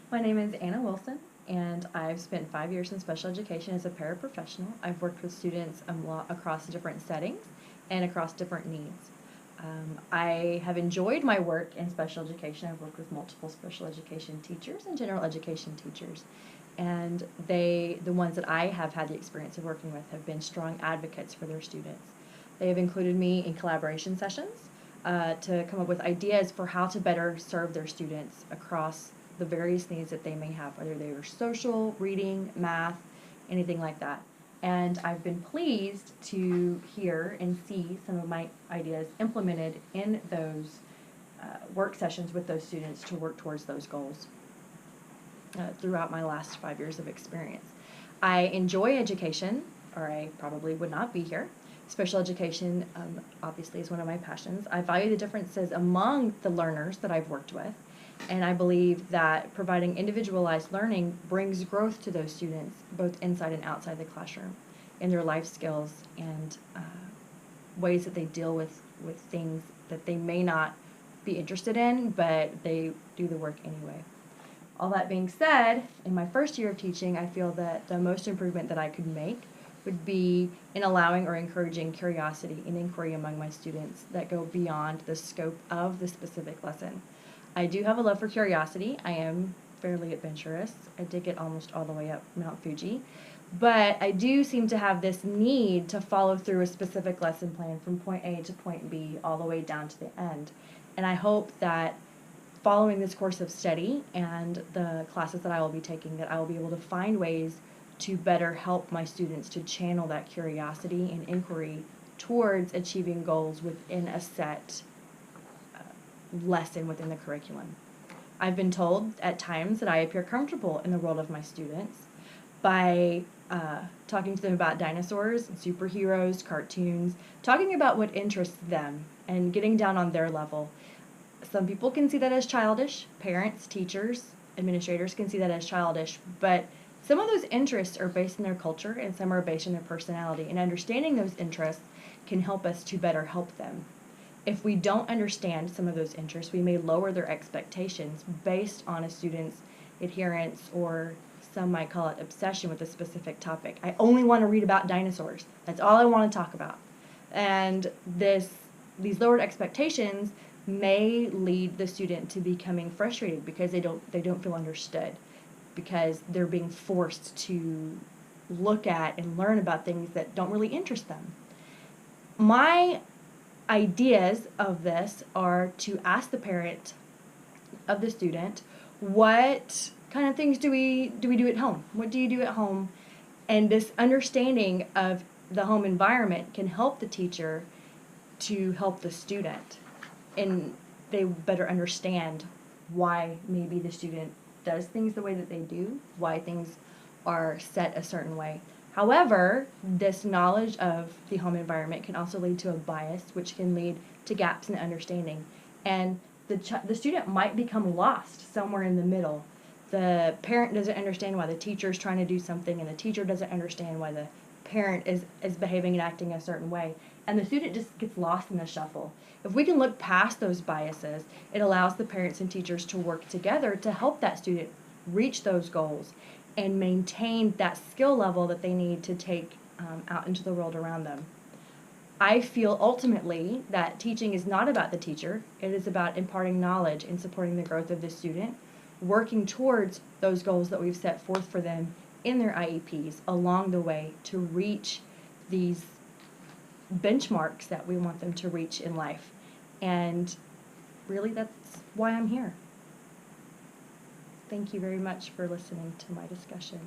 My name is Anna Wilson, and I've spent 5 years in special education as a paraprofessional. I've worked with students across different settings and across different needs. I have enjoyed my work in special education. I've worked with multiple special education teachers and general education teachers. And the ones that I have had the experience of working with have been strong advocates for their students. They have included me in collaboration sessions to come up with ideas for how to better serve their students across the various needs that they may have, whether they are social, reading, math, anything like that. And I've been pleased to hear and see some of my ideas implemented in those work sessions with those students to work towards those goals throughout my last 5 years of experience. I enjoy education, or I probably would not be here. Special education obviously is one of my passions. I value the differences among the learners that I've worked with, and I believe that providing individualized learning brings growth to those students, both inside and outside the classroom, in their life skills and ways that they deal with things that they may not be interested in, but they do the work anyway. All that being said, in my first year of teaching, I feel that the most improvement that I could make would be in allowing or encouraging curiosity and inquiry among my students that go beyond the scope of the specific lesson. I do have a love for curiosity. I am fairly adventurous. I did get almost all the way up Mount Fuji. But I do seem to have this need to follow through a specific lesson plan from point A to point B all the way down to the end. And I hope that following this course of study and the classes that I will be taking, that I will be able to find ways to better help my students to channel that curiosity and inquiry towards achieving goals within a set lesson within the curriculum. I've been told at times that I appear comfortable in the world of my students by talking to them about dinosaurs, superheroes, cartoons, talking about what interests them and getting down on their level. Some people can see that as childish. Parents, teachers, administrators can see that as childish, but some of those interests are based in their culture and some are based in their personality, and understanding those interests can help us to better help them. If we don't understand some of those interests, we may lower their expectations based on a student's adherence, or some might call it obsession with a specific topic. I only want to read about dinosaurs. That's all I want to talk about. And these lowered expectations may lead the student to becoming frustrated because they don't feel understood, because they're being forced to look at and learn about things that don't really interest them. My ideas of this are to ask the parent of the student, what kind of things do we do at home? What do you do at home? And this understanding of the home environment can help the teacher to help the student, and they better understand why maybe the student does things the way that they do, why things are set a certain way. However, this knowledge of the home environment can also lead to a bias, which can lead to gaps in understanding. And the student might become lost somewhere in the middle. The parent doesn't understand why the teacher is trying to do something, and the teacher doesn't understand why the parent is behaving and acting a certain way. And the student just gets lost in the shuffle. If we can look past those biases, it allows the parents and teachers to work together to help that student reach those goals and maintain that skill level that they need to take out into the world around them. I feel ultimately that teaching is not about the teacher. It is about imparting knowledge and supporting the growth of the student, working towards those goals that we've set forth for them in their IEPs along the way to reach these benchmarks that we want them to reach in life. And really, that's why I'm here. Thank you very much for listening to my discussion.